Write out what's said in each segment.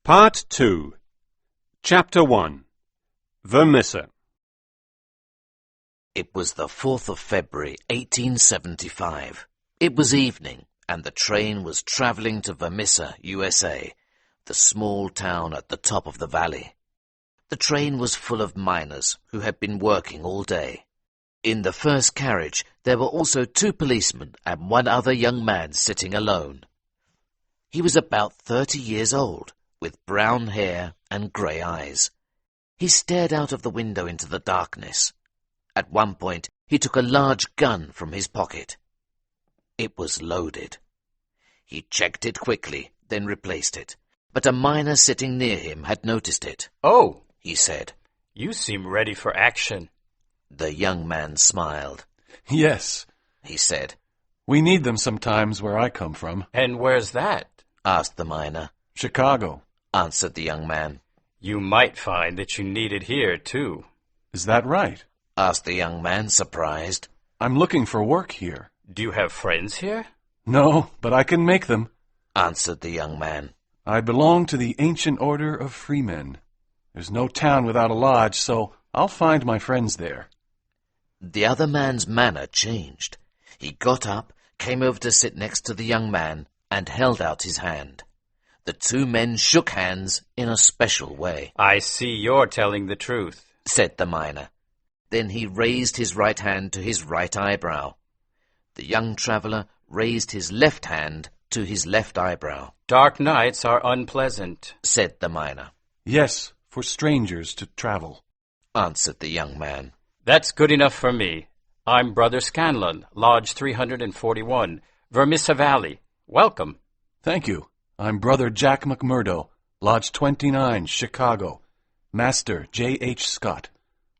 Part 2, Chapter 1, Vermissa. It was the 4th of February, 1875. It was evening, and the train was travelling to Vermissa, USA, the small town at the top of the valley. The train was full of miners who had been working all day. In the first carriage there were also 2 policemen and 1 other young man sitting alone. He was about 30 years old, with brown hair and grey eyes. He stared out of the window into the darkness. At one point he took a large gun from his pocket. It was loaded. He checked it quickly, then replaced it. But a miner sitting near him had noticed it. "Oh," he said. "You seem ready for action." The young man smiled. "Yes," he said. "We need them sometimes where I come from." "And where's that?" asked the miner. "Chicago," answered the young man. "You might find that you need it here, too." "Is that right?" asked the young man, surprised. "I'm looking for work here." "Do you have friends here?" "No, but I can make them," answered the young man. "I belong to the ancient order of freemen. There's no town without a lodge, so I'll find my friends there." The other man's manner changed. He got up, came over to sit next to the young man, and held out his hand. The 2 men shook hands in a special way. "I see you're telling the truth," said the miner. Then he raised his right hand to his right eyebrow. The young traveller raised his left hand to his left eyebrow. "Dark nights are unpleasant," said the miner. "Yes, for strangers to travel," answered the young man. "That's good enough for me. I'm Brother Scanlon, Lodge 341, Vermissa Valley. Welcome." "Thank you. I'm Brother Jack McMurdo, Lodge 29, Chicago. Master J.H. Scott.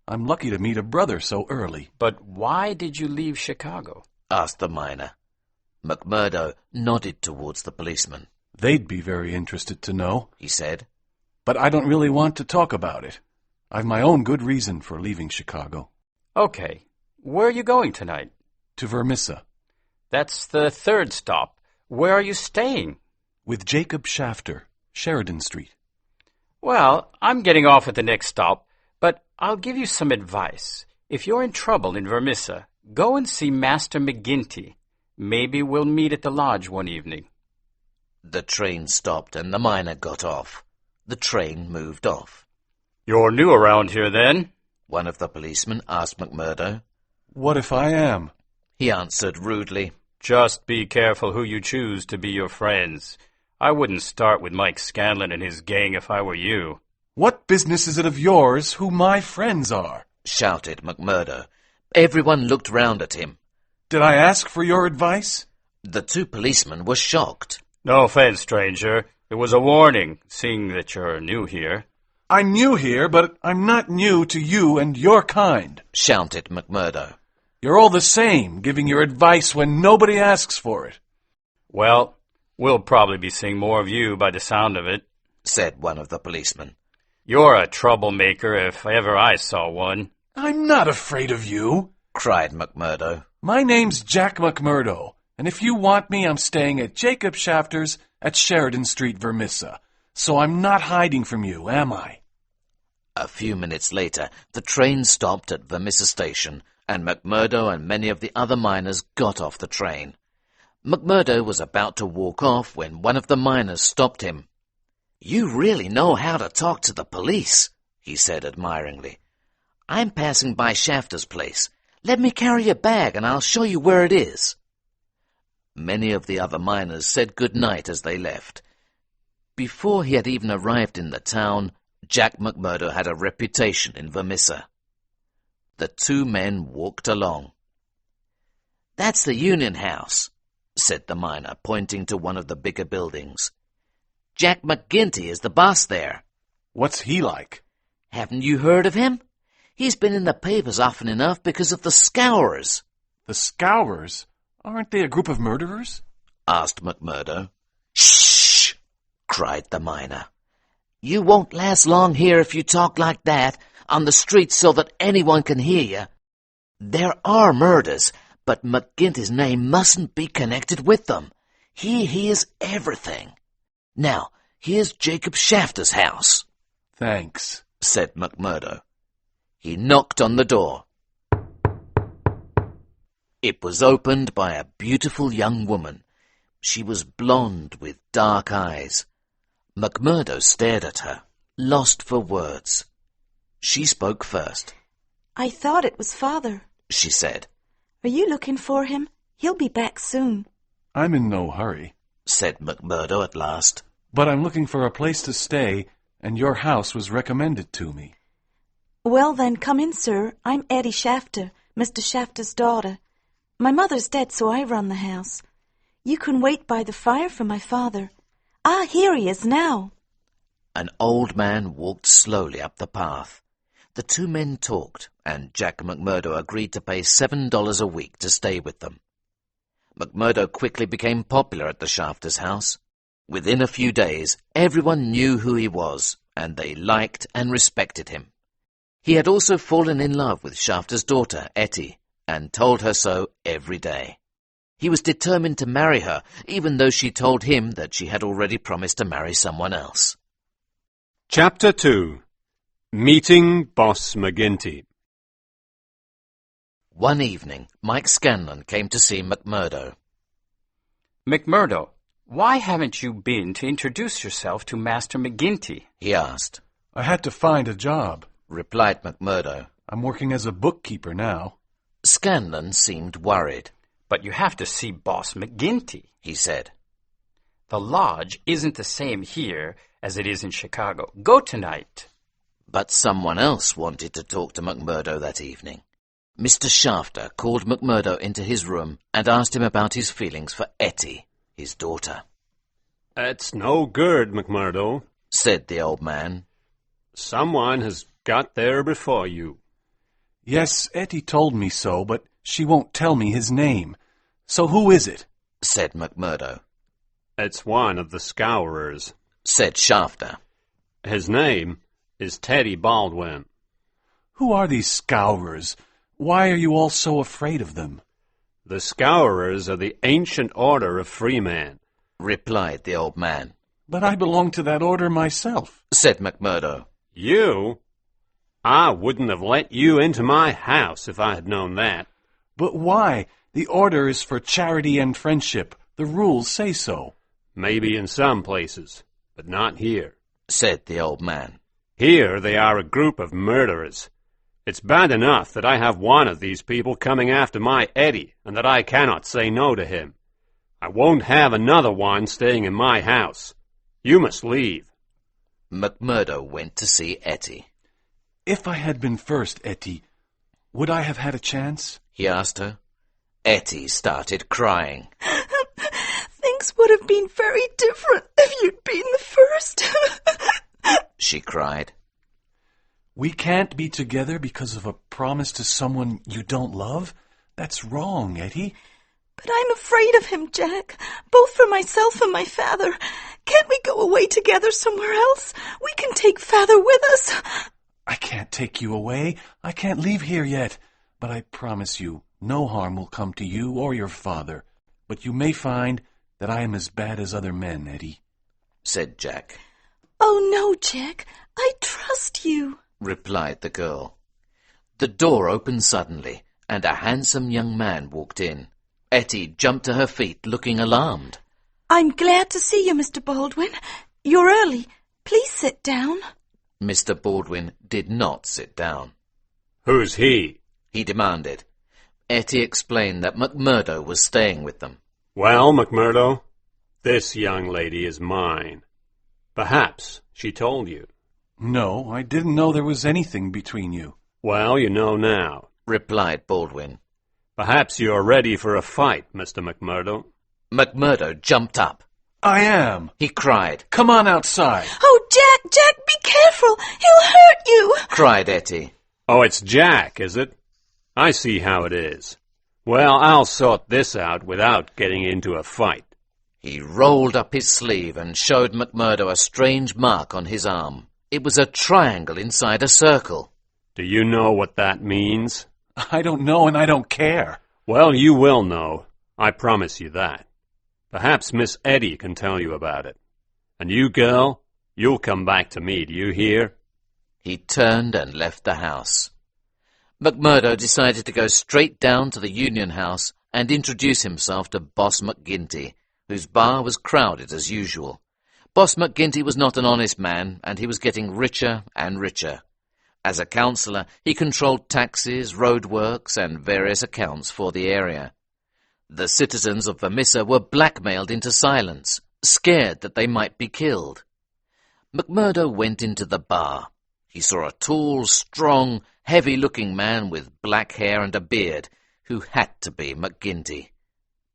I'm lucky to meet a brother so early." "But why did you leave Chicago?" asked the miner. McMurdo nodded towards the policeman. "They'd be very interested to know," he said. "But I don't really want to talk about it. I've my own good reason for leaving Chicago." "Okay. Where are you going tonight?" "To Vermissa." "That's the 3rd stop. Where are you staying?" "With Jacob Shafter, Sheridan Street." "Well, I'm getting off at the next stop, but I'll give you some advice. If you're in trouble in Vermissa, go and see Master McGinty. Maybe we'll meet at the lodge one evening." The train stopped and the miner got off. The train moved off. "You're new around here, then?" one of the policemen asked McMurdo. "What if I am?" he answered rudely. "Just be careful who you choose to be your friends. I wouldn't start with Mike Scanlon and his gang if I were you." "What business is it of yours who my friends are?" shouted McMurdo. Everyone looked round at him. "Did I ask for your advice?" The 2 policemen were shocked. "No offense, stranger. It was a warning, seeing that you're new here." "I'm new here, but I'm not new to you and your kind," shouted McMurdo. "You're all the same, giving your advice when nobody asks for it." "Well, we'll probably be seeing more of you by the sound of it," said one of the policemen. "You're a troublemaker if ever I saw one." "I'm not afraid of you," cried McMurdo. "My name's Jack McMurdo, and if you want me, I'm staying at Jacob Shafter's at Sheridan Street, Vermissa. So I'm not hiding from you, am I?" A few minutes later, the train stopped at Vermissa Station, and McMurdo and many of the other miners got off the train. McMurdo was about to walk off when one of the miners stopped him. "You really know how to talk to the police," he said admiringly. "I'm passing by Shafter's place. Let me carry your bag and I'll show you where it is." Many of the other miners said good night as they left. Before he had even arrived in the town, Jack McMurdo had a reputation in Vermissa. The 2 men walked along. "That's the Union House," said the miner, pointing to one of the bigger buildings. "Jack McGinty is the boss there." "What's he like?" "Haven't you heard of him? He's been in the papers often enough because of the Scourers." "The Scourers? Aren't they a group of murderers?" asked McMurdo. "Shh!" cried the miner. "You won't last long here if you talk like that on the street so that anyone can hear you. There are murders, but McGinty's name mustn't be connected with them. He is everything. Now, Here's Jacob Shafter's house," Thanks. said McMurdo. He knocked on the door. It was opened by a beautiful young woman. She was blonde with dark eyes. McMurdo stared at her, lost for words. She spoke first. "I thought it was Father," she said. "Are you looking for him? He'll be back soon." I'm in no hurry, said McMurdo at last. but I'm looking for a place to stay, and your house was recommended to me. "Well then, come in, sir. I'm Eddie Shafter, Mr. Shafter's daughter. My mother's dead, so I run the house. You can wait by the fire for my father. Ah, here he is now." An old man walked slowly up the path. The two men talked, and Jack McMurdo agreed to pay $7 a week to stay with them. McMurdo quickly became popular at the Shafters' house. Within a few days, everyone knew who he was, and they liked and respected him. He had also fallen in love with Shafter's daughter, Etty, and told her so every day. He was determined to marry her, even though she told him that she had already promised to marry someone else. Chapter 2. Meeting Boss McGinty. One evening, Mike Scanlon came to see McMurdo. McMurdo, why haven't you been to introduce yourself to Master McGinty? He asked. I had to find a job. Replied McMurdo. I'm working as a bookkeeper now. Scanlon seemed worried. But you have to see Boss McGinty, he said. The lodge isn't the same here as it is in Chicago. Go tonight. But someone else wanted to talk to McMurdo that evening. Mr. Shafter called McMurdo into his room and asked him about his feelings for Etty, his daughter. "It's no good, McMurdo," said the old man. "Someone has got there before you." Yes, Etty told me so, but she won't tell me his name. So who is it? Said McMurdo. "It's one of the scourers," said Shafter. "His name is Teddy Baldwin." Who are these scourers? Why are you all so afraid of them? "The scourers are the ancient order of freemen," replied the old man. But I belong to that order myself, said McMurdo. "You? I wouldn't have let you into my house if I had known that." But why? The order is for charity and friendship. The rules say so. "Maybe in some places, but not here," said the old man. "Here they are a group of murderers. It's bad enough that I have one of these people coming after my Eddie, and that I cannot say no to him. I won't have another one staying in my house. You must leave." McMurdo went to see Etty. If I had been first, Etty, would I have had a chance? He asked her. Etty started crying. Things would have been very different if you'd been the first. She cried. We can't be together because of a promise to someone you don't love? That's wrong, Etty. But I'm afraid of him, Jack, both for myself and my father. Can't we go away together somewhere else? We can take Father with us. I can't take you away. I can't leave here yet. But I promise you, no harm will come to you or your father. But you may find that I am as bad as other men, Etty, said Jack. Oh, no, Jack. I trust you, replied the girl. The door opened suddenly, and a handsome young man walked in. Etty jumped to her feet, looking alarmed. I'm glad to see you, Mr. Baldwin. You're early. Please sit down. Mr. Baldwin did not sit down. "Who's he?" he demanded. Etty explained that McMurdo was staying with them. "Well, McMurdo, this young lady is mine. Perhaps she told you." No, I didn't know there was anything between you. "Well, you know now," replied Baldwin. "Perhaps you're ready for a fight, Mr. McMurdo." McMurdo jumped up. I am, he cried. Come on outside. Oh, Jack, be careful. He'll hurt you, cried Etty. "Oh, it's Jack, is it? I see how it is. Well, I'll sort this out without getting into a fight." He rolled up his sleeve and showed McMurdo a strange mark on his arm. It was a triangle inside a circle. "Do you know what that means?" I don't know and I don't care. "Well, you will know. I promise you that. Perhaps Miss Etty can tell you about it. And you, girl, you'll come back to me, do you hear? He turned and left the house. McMurdo decided to go straight down to the Union House and introduce himself to Boss McGinty, whose bar was crowded as usual. Boss McGinty was not an honest man, and he was getting richer and richer. As a councillor, he controlled taxes, roadworks, and various accounts for the area. The citizens of Vermissa were blackmailed into silence, scared that they might be killed. McMurdo went into the bar. He saw a tall, strong, heavy-looking man with black hair and a beard, who had to be McGinty.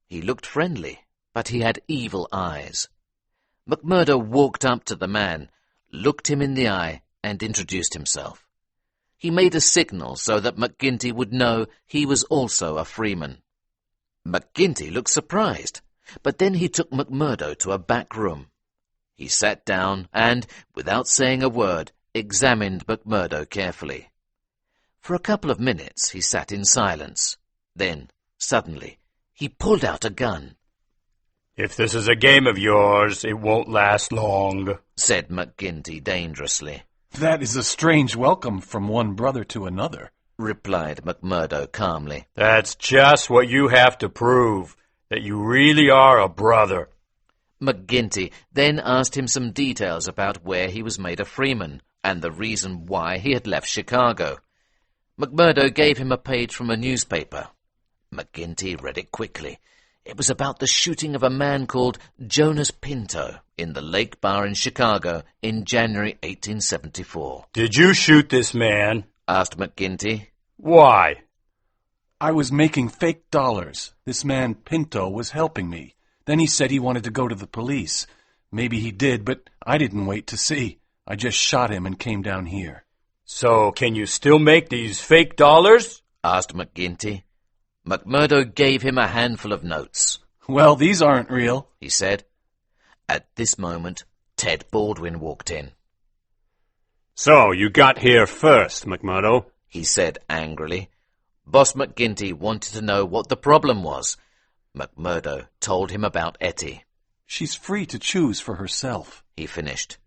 He looked friendly, but he had evil eyes. McMurdo walked up to the man, looked him in the eye, and introduced himself. He made a signal so that McGinty would know he was also a freeman. McGinty looked surprised, but then he took McMurdo to a back room. He sat down and, without saying a word, examined McMurdo carefully. For a couple of minutes he sat in silence. Then, suddenly, he pulled out a gun. "If this is a game of yours, it won't last long," said McGinty dangerously. That is a strange welcome from one brother to another, replied McMurdo calmly. "That's just what you have to prove, that you really are a brother." McGinty then asked him some details about where he was made a freeman and the reason why he had left Chicago. McMurdo gave him a page from a newspaper. McGinty read it quickly. It was about the shooting of a man called Jonas Pinto in the Lake Bar in Chicago in January 1874. "Did you shoot this man?" asked McGinty. "Why?" I was making fake dollars. This man Pinto was helping me. Then he said he wanted to go to the police. Maybe he did, but I didn't wait to see. I just shot him and came down here. "So can you still make these fake dollars?" asked McGinty. McMurdo gave him a handful of notes. Well, these aren't real, he said. At this moment, Ted Baldwin walked in. "So, you got here first, McMurdo," he said angrily. Boss McGinty wanted to know what the problem was. McMurdo told him about Etty. She's free to choose for herself, he finished.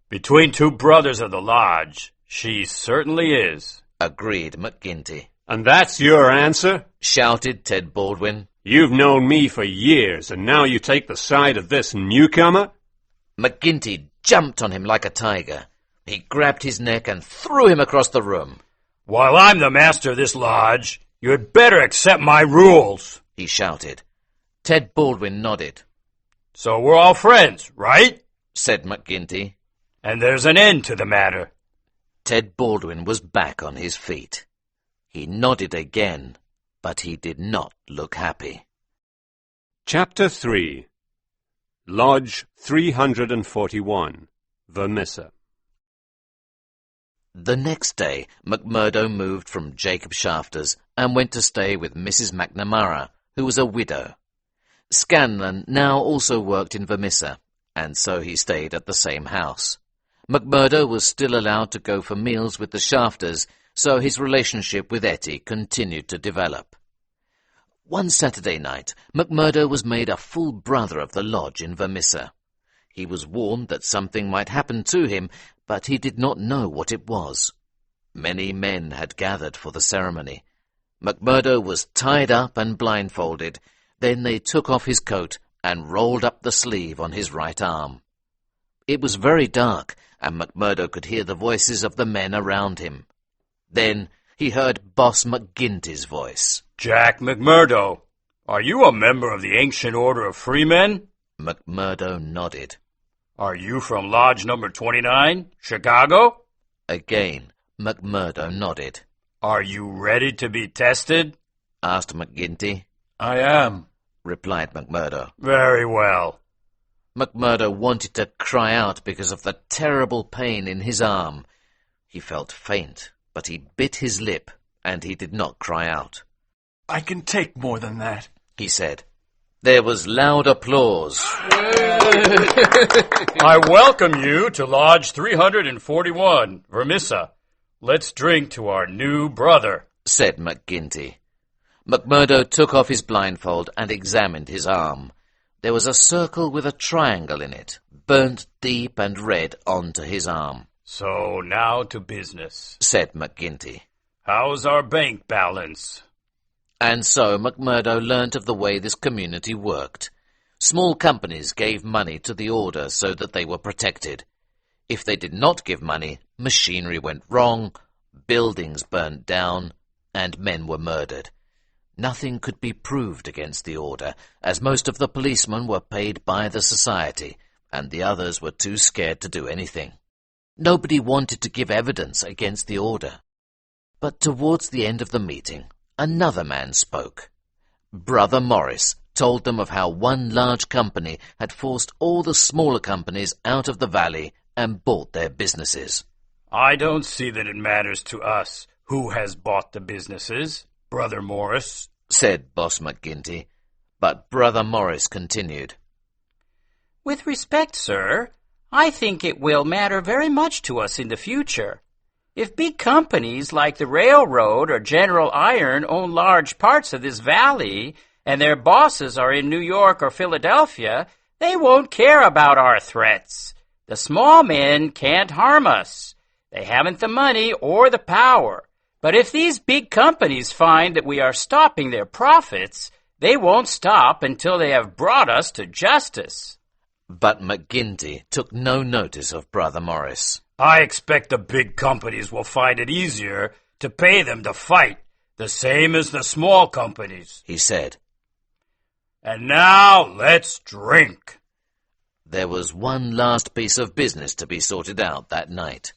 "Between two brothers of the lodge, she certainly is," agreed McGinty. "And that's your answer?" shouted Ted Baldwin. "You've known me for years, and now you take the side of this newcomer?" McGinty jumped on him like a tiger. He grabbed his neck and threw him across the room. "While I'm the master of this lodge, you had better accept my rules," he shouted. Ted Baldwin nodded. "So we're all friends, right?" said McGinty. "And there's an end to the matter." Ted Baldwin was back on his feet. He nodded again, but he did not look happy. Chapter 3 Lodge 341, Vermissa. The next day, McMurdo moved from Jacob Shafter's and went to stay with Mrs. McNamara, who was a widow. Scanlon now also worked in Vermissa, and so he stayed at the same house. McMurdo was still allowed to go for meals with the Shafters, so his relationship with Etty continued to develop. One Saturday night, McMurdo was made a full brother of the lodge in Vermissa. He was warned that something might happen to him, but he did not know what it was. Many men had gathered for the ceremony. McMurdo was tied up and blindfolded. Then they took off his coat and rolled up the sleeve on his right arm. It was very dark, and McMurdo could hear the voices of the men around him. Then he heard Boss McGinty's voice. "Jack McMurdo, are you a member of the Ancient Order of Freemen?" McMurdo nodded. "Are you from Lodge number 29, Chicago?" Again, McMurdo nodded. "Are you ready to be tested?" asked McGinty. I am, replied McMurdo. "Very well." McMurdo wanted to cry out because of the terrible pain in his arm. He felt faint, but he bit his lip, and he did not cry out. I can take more than that, he said. There was loud applause. "I welcome you to Lodge 341, Vermissa. Let's drink to our new brother," said McGinty. McMurdo took off his blindfold and examined his arm. There was a circle with a triangle in it, burnt deep and red onto his arm. So now to business, said McGinty. How's our bank balance? And so McMurdo learnt of the way this community worked. Small companies gave money to the order so that they were protected. If they did not give money, machinery went wrong, buildings burned down, and men were murdered. Nothing could be proved against the order, as most of the policemen were paid by the society, and the others were too scared to do anything. Nobody wanted to give evidence against the order. But towards the end of the meeting, another man spoke. Brother Morris told them of how one large company had forced all the smaller companies out of the valley and bought their businesses. I don't see that it matters to us who has bought the businesses, Brother Morris, said Boss McGinty. But Brother Morris continued. With respect, sir, I think it will matter very much to us in the future. If big companies like the railroad or General Iron own large parts of this valley, and their bosses are in New York or Philadelphia, they won't care about our threats. The small men can't harm us. They haven't the money or the power. But if these big companies find that we are stopping their profits, they won't stop until they have brought us to justice. But McGinty took no notice of Brother Morris. I expect the big companies will find it easier to pay them to fight, the same as the small companies, he said. And now let's drink. There was one last piece of business to be sorted out that night.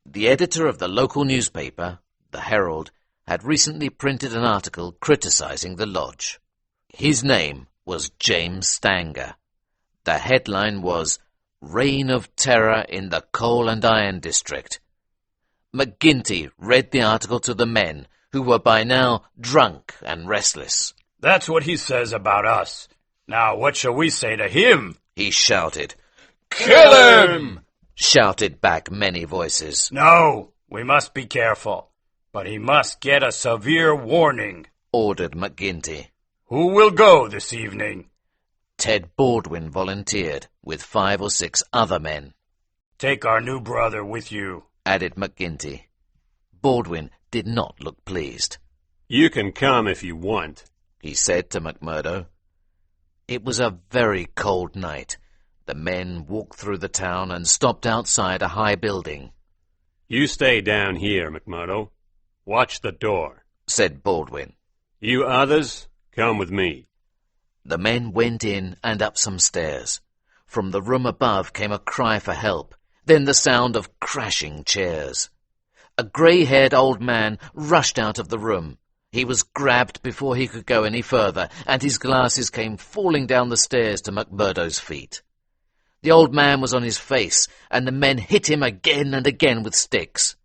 The editor of the local newspaper, the Herald, had recently printed an article criticizing the lodge. His name was James Stanger. The headline was, Reign of Terror in the Coal and Iron District. McGinty read the article to the men, who were by now drunk and restless. That's what he says about us. Now what shall we say to him? He shouted. Kill him! Shouted back many voices. No, we must be careful. But he must get a severe warning, ordered McGinty. Who will go this evening? Ted Baldwin volunteered, with 5 or 6 other men. Take our new brother with you, added McGinty. Baldwin did not look pleased. You can come if you want, he said to McMurdo. It was a very cold night. The men walked through the town and stopped outside a high building. You stay down here, McMurdo. Watch the door, said Baldwin. You others, come with me. The men went in and up some stairs. From the room above came a cry for help, then the sound of crashing chairs. A grey-haired old man rushed out of the room. He was grabbed before he could go any further, and his glasses came falling down the stairs to McMurdo's feet. The old man was on his face, and the men hit him again and again with sticks.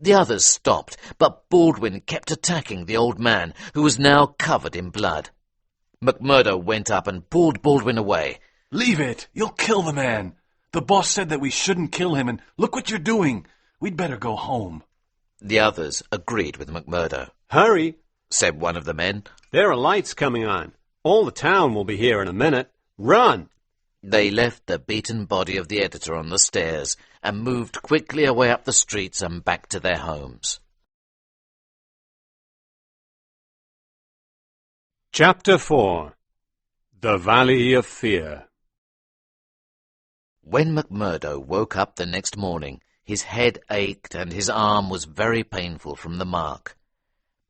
The others stopped, but Baldwin kept attacking the old man, who was now covered in blood. McMurdo went up and pulled Baldwin away. Leave it! You'll kill the man! The boss said that we shouldn't kill him, and look what you're doing! We'd better go home. The others agreed with McMurdo. Hurry, said one of the men. There are lights coming on. All the town will be here in a minute. Run! They left the beaten body of the editor on the stairs and moved quickly away up the streets and back to their homes. Chapter 4 The Valley of Fear. When McMurdo woke up the next morning, his head ached and his arm was very painful from the mark.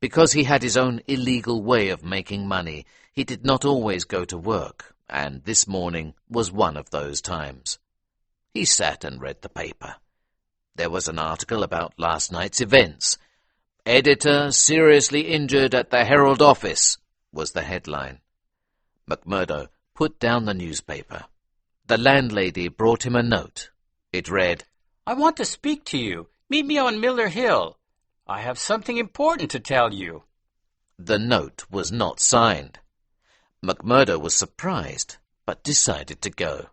Because he had his own illegal way of making money, he did not always go to work, and this morning was one of those times. He sat and read the paper. There was an article about last night's events. Editor seriously injured at the Herald office, was the headline. McMurdo put down the newspaper. The landlady brought him a note. It read, I want to speak to you. Meet me on Miller Hill. I have something important to tell you. The note was not signed. McMurdo was surprised, but decided to go.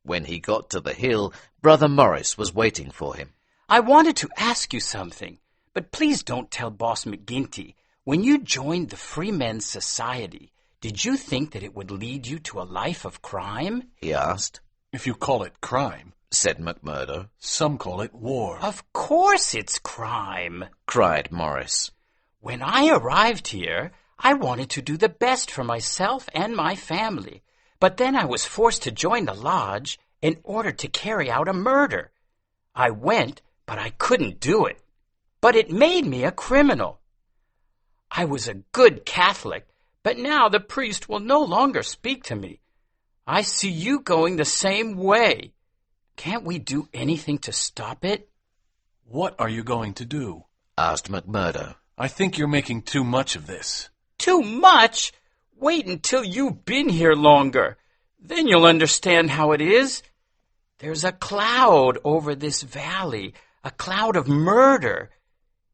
When he got to the hill, Brother Morris was waiting for him. I wanted to ask you something, but please don't tell Boss McGinty. When you joined the Freemen's Society, did you think that it would lead you to a life of crime? He asked. If you call it crime, said McMurdo. Some call it war. Of course it's crime, cried Morris. When I arrived here, I wanted to do the best for myself and my family. But then I was forced to join the lodge in order to carry out a murder. I went, but I couldn't do it. But it made me a criminal. I was a good Catholic, but now the priest will no longer speak to me. I see you going the same way. Can't we do anything to stop it? What are you going to do? Asked McMurdo. I think you're making too much of this. Too much? Wait until you've been here longer. Then you'll understand how it is. There's a cloud over this valley, a cloud of murder.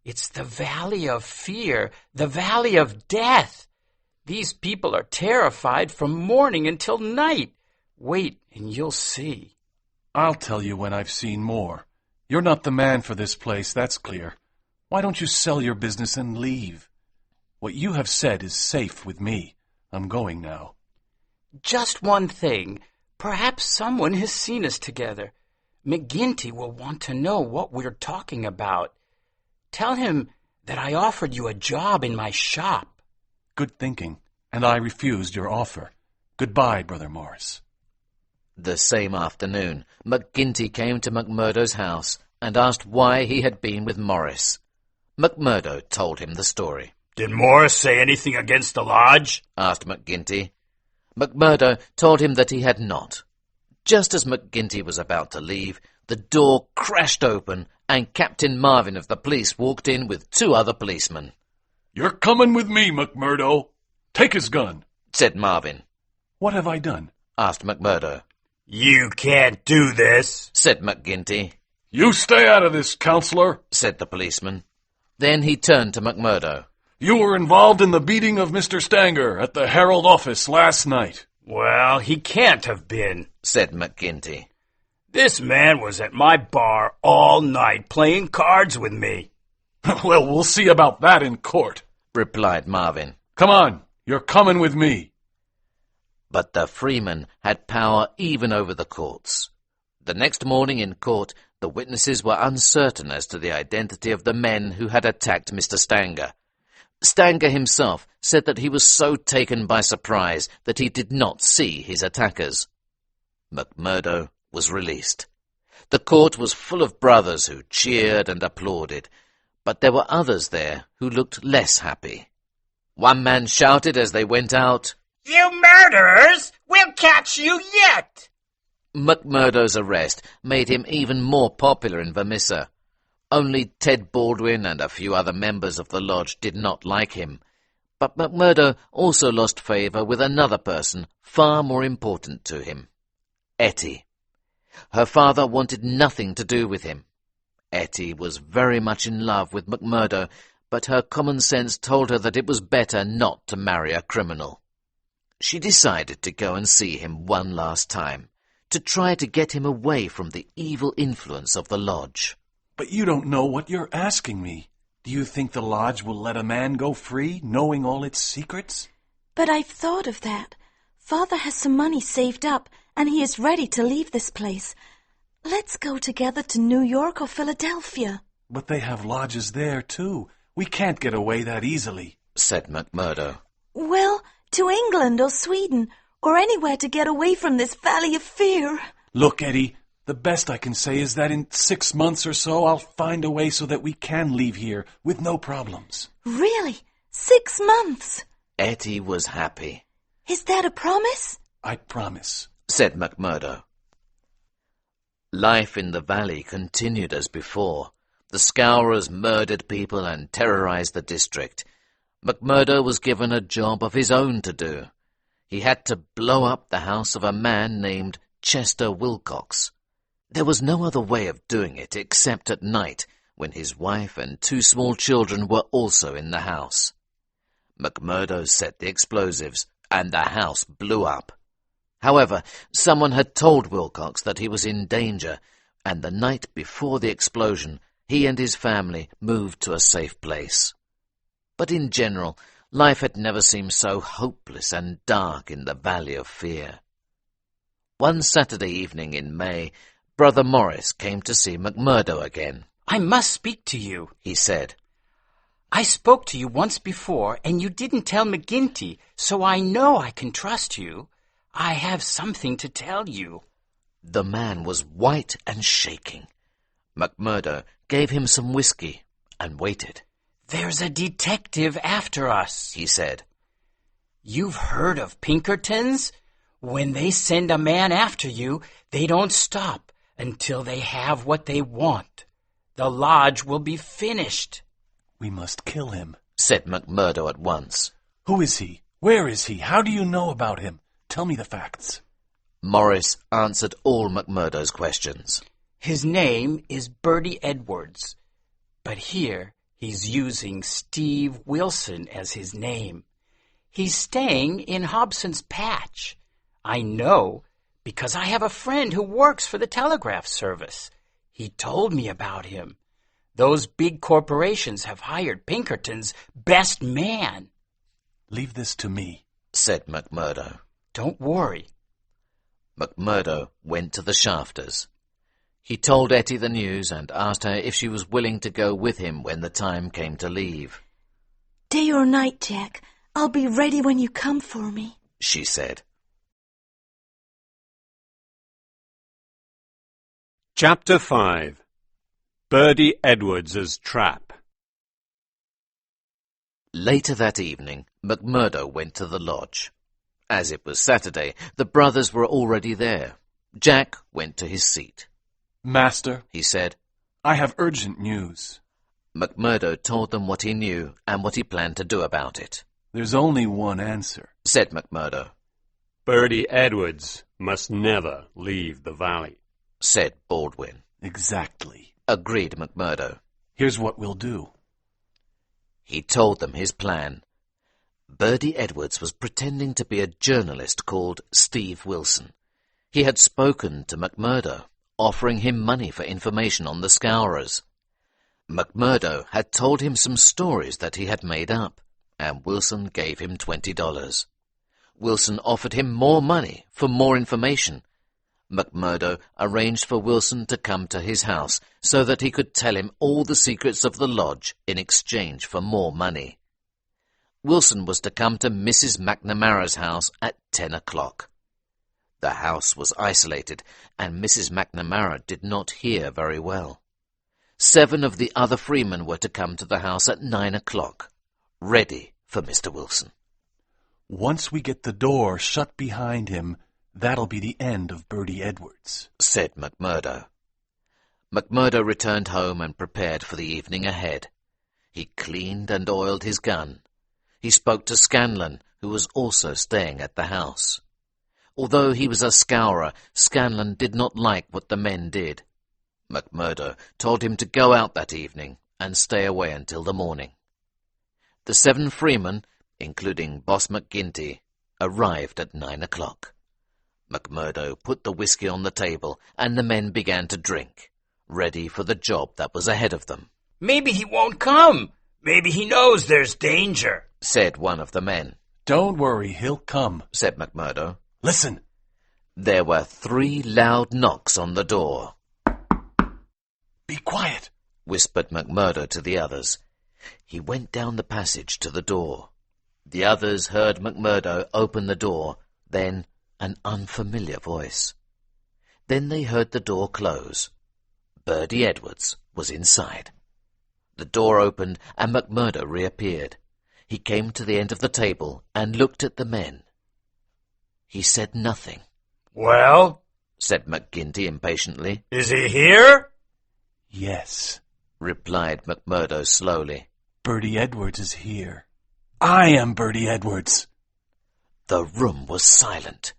It's the valley of fear, the valley of death. These people are terrified from morning until night. Wait and you'll see. I'll tell you when I've seen more. You're not the man for this place, that's clear. Why don't you sell your business and leave? What you have said is safe with me. I'm going now. Just one thing. Perhaps someone has seen us together. McGinty will want to know what we're talking about. Tell him that I offered you a job in my shop. Good thinking, and I refused your offer. Goodbye, Brother Morris. The same afternoon, McGinty came to McMurdo's house and asked why he had been with Morris. McMurdo told him the story. Did Morris say anything against the lodge? Asked McGinty. McMurdo told him that he had not. Just as McGinty was about to leave, the door crashed open and Captain Marvin of the police walked in with 2 other policemen. You're coming with me, McMurdo. Take his gun, said Marvin. What have I done? Asked McMurdo. You can't do this, said McGinty. You stay out of this, counselor, said the policeman. Then he turned to McMurdo. You were involved in the beating of Mr. Stanger at the Herald office last night. Well, he can't have been, said McGinty. This man was at my bar all night playing cards with me. Well, we'll see about that in court, replied Marvin. Come on, you're coming with me. But the freeman had power even over the courts. The next morning in court, the witnesses were uncertain as to the identity of the men who had attacked Mr. Stanger. Stanger himself said that he was so taken by surprise that he did not see his attackers. McMurdo was released. The court was full of brothers who cheered and applauded, but there were others there who looked less happy. One man shouted as they went out, You murderers! We'll catch you yet! McMurdo's arrest made him even more popular in Vermissa. Only Ted Baldwin and a few other members of the lodge did not like him. But McMurdo also lost favour with another person far more important to him, Etty. Her father wanted nothing to do with him. Etty was very much in love with McMurdo, but her common sense told her that it was better not to marry a criminal. She decided to go and see him one last time, to try to get him away from the evil influence of the lodge. But you don't know what you're asking me. Do you think the lodge will let a man go free, knowing all its secrets? But I've thought of that. Father has some money saved up, and he is ready to leave this place. Let's go together to New York or Philadelphia. But they have lodges there, too. We can't get away that easily, said McMurdo. Well, to England or Sweden, or anywhere to get away from this valley of fear. Look, Eddie, the best I can say is that in 6 months or so I'll find a way so that we can leave here with no problems. Really? 6 months? Etty was happy. Is that a promise? I promise, said McMurdo. Life in the valley continued as before. The Scourers murdered people and terrorized the district. McMurdo was given a job of his own to do. He had to blow up the house of a man named Chester Wilcox. There was no other way of doing it except at night, when his wife and 2 small children were also in the house. McMurdo set the explosives, and the house blew up. However, someone had told Wilcox that he was in danger, and the night before the explosion, he and his family moved to a safe place. But in general, life had never seemed so hopeless and dark in the Valley of Fear. One Saturday evening in May, Brother Morris came to see McMurdo again. I must speak to you, he said. I spoke to you once before, and you didn't tell McGinty, so I know I can trust you. I have something to tell you. The man was white and shaking. McMurdo gave him some whiskey and waited. There's a detective after us, he said. You've heard of Pinkertons? When they send a man after you, they don't stop until they have what they want. The lodge will be finished. We must kill him, said McMurdo at once. Who is he? Where is he? How do you know about him? Tell me the facts. Morris answered all McMurdo's questions. His name is Bertie Edwards, but here he's using Steve Wilson as his name. He's staying in Hobson's Patch. I know because I have a friend who works for the telegraph service. He told me about him. Those big corporations have hired Pinkerton's best man. Leave this to me, said McMurdo. Don't worry. McMurdo went to the Shafters. He told Etty the news and asked her if she was willing to go with him when the time came to leave. Day or night, Jack, I'll be ready when you come for me, she said. Chapter 5. Bertie Edwards's Trap. Later that evening, McMurdo went to the lodge. As it was Saturday, the brothers were already there. Jack went to his seat. Master, he said, I have urgent news. McMurdo told them what he knew and what he planned to do about it. There's only one answer, said McMurdo. Bertie Edwards must never leave the valley, said Baldwin. Exactly, agreed McMurdo. Here's what we'll do. He told them his plan. Bertie Edwards was pretending to be a journalist called Steve Wilson. He had spoken to McMurdo, offering him money for information on the Scourers. McMurdo had told him some stories that he had made up, and Wilson gave him $20. Wilson offered him more money for more information. McMurdo arranged for Wilson to come to his house so that he could tell him all the secrets of the lodge in exchange for more money. Wilson was to come to Mrs. McNamara's house at 10 o'clock. The house was isolated, and Mrs. McNamara did not hear very well. 7 of the other freemen were to come to the house at 9 o'clock, ready for Mr. Wilson. Once we get the door shut behind him, that'll be the end of Bertie Edwards, said McMurdo. McMurdo returned home and prepared for the evening ahead. He cleaned and oiled his gun. He spoke to Scanlon, who was also staying at the house. Although he was a scourer, Scanlon did not like what the men did. McMurdo told him to go out that evening and stay away until the morning. The 7 freemen, including Boss McGinty, arrived at 9 o'clock. McMurdo put the whiskey on the table, and the men began to drink, ready for the job that was ahead of them. Maybe he won't come. Maybe he knows there's danger, said one of the men. Don't worry, he'll come, said McMurdo. Listen. There were 3 loud knocks on the door. Be quiet, whispered McMurdo to the others. He went down the passage to the door. The others heard McMurdo open the door, then an unfamiliar voice. Then they heard the door close. Bertie Edwards was inside. The door opened and McMurdo reappeared. He came to the end of the table and looked at the men. He said nothing. Well, said McGinty impatiently. Is he here? Yes, replied McMurdo slowly. Bertie Edwards is here. I am Bertie Edwards. The room was silent.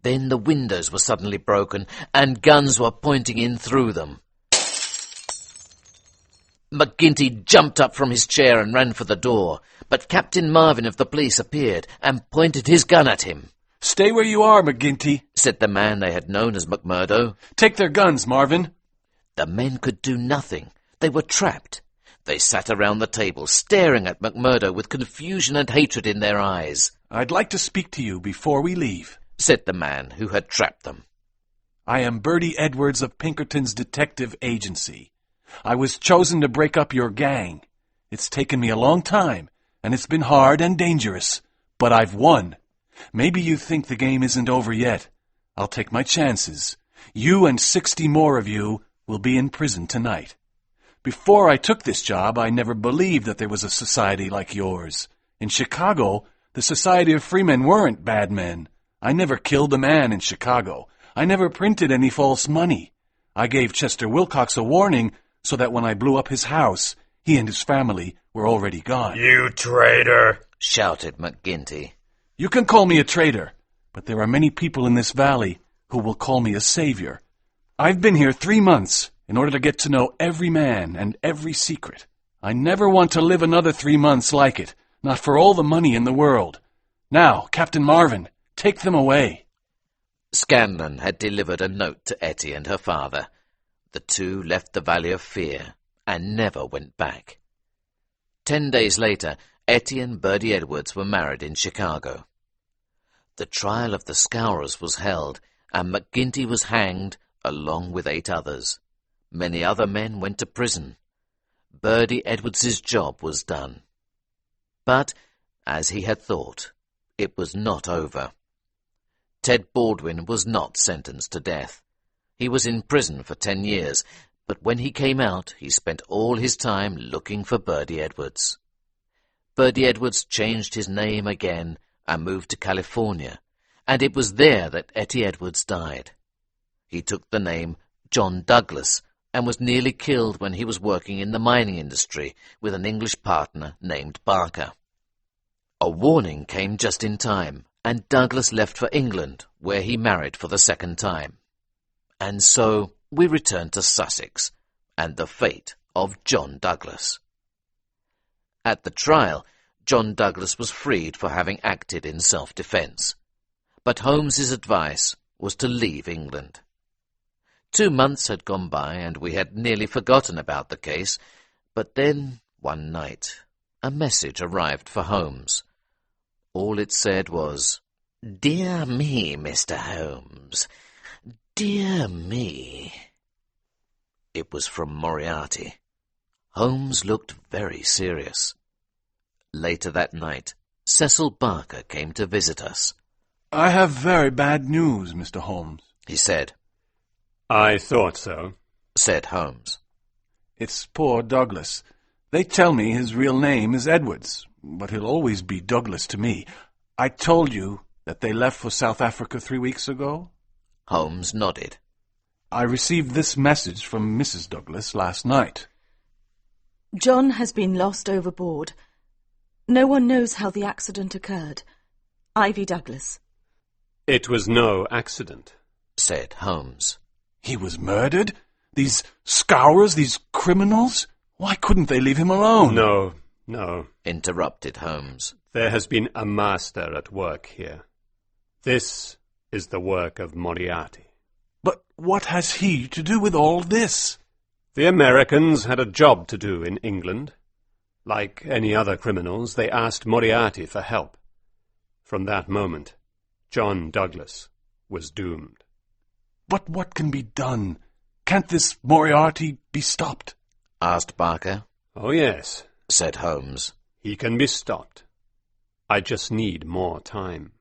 Then the windows were suddenly broken, and guns were pointing in through them. McGinty jumped up from his chair and ran for the door, but Captain Marvin of the police appeared and pointed his gun at him. Stay where you are, McGinty, said the man they had known as McMurdo. Take their guns, Marvin. The men could do nothing. They were trapped. They sat around the table, staring at McMurdo with confusion and hatred in their eyes. I'd like to speak to you before we leave, said the man who had trapped them. I am Bertie Edwards of Pinkerton's detective agency. I was chosen to break up your gang. It's taken me a long time, and it's been hard and dangerous, but I've won. Maybe you think the game isn't over yet. I'll take my chances. You and 60 more of you will be in prison tonight. Before I took this job, I never believed that there was a society like yours. In Chicago, the Society of Freemen weren't bad men. I never killed a man in Chicago. I never printed any false money. I gave Chester Wilcox a warning so that when I blew up his house, he and his family were already gone. You traitor! Shouted McGinty. You can call me a traitor, but there are many people in this valley who will call me a savior. I've been here 3 months in order to get to know every man and every secret. I never want to live another 3 months like it, not for all the money in the world. Now, Captain Marvin, take them away. Scanlon had delivered a note to Etty and her father. The two left the Valley of Fear and never went back. 10 days later, Etty and Bertie Edwards were married in Chicago. The trial of the Scourers was held, and McGinty was hanged along with 8 others. Many other men went to prison. Bertie Edwards's job was done. But, as he had thought, it was not over. Ted Baldwin was not sentenced to death. He was in prison for 10 years, but when he came out, he spent all his time looking for Bertie Edwards. Bertie Edwards changed his name again and moved to California, and it was there that Etty Edwards died. He took the name John Douglas and was nearly killed when he was working in the mining industry with an English partner named Barker. A warning came just in time, and Douglas left for England, where he married for the 2nd time. And so we return to Sussex and the fate of John Douglas. At the trial, John Douglas was freed for having acted in self-defence, but Holmes's advice was to leave England. 2 months had gone by, and we had nearly forgotten about the case, but then, one night, a message arrived for Holmes. All it said was, "Dear me, Mr. Holmes, dear me." It was from Moriarty. Holmes looked very serious. Later that night, Cecil Barker came to visit us. I have very bad news, Mr. Holmes, he said. I thought so, said Holmes. It's poor Douglas. They tell me his real name is Edwards, but he'll always be Douglas to me. I told you that they left for South Africa 3 weeks ago? Holmes nodded. I received this message from Mrs. Douglas last night. John has been lost overboard. No one knows how the accident occurred. Ivy Douglas. It was no accident, said Holmes. He was murdered? These scourers, these criminals? Why couldn't they leave him alone? No, interrupted Holmes. There has been a master at work here. This is the work of Moriarty. But what has he to do with all this? The Americans had a job to do in England. Like any other criminals, they asked Moriarty for help. From that moment, John Douglas was doomed. But what can be done? Can't this Moriarty be stopped? Asked Barker. Oh, yes, said Holmes. He can be stopped. I just need more time.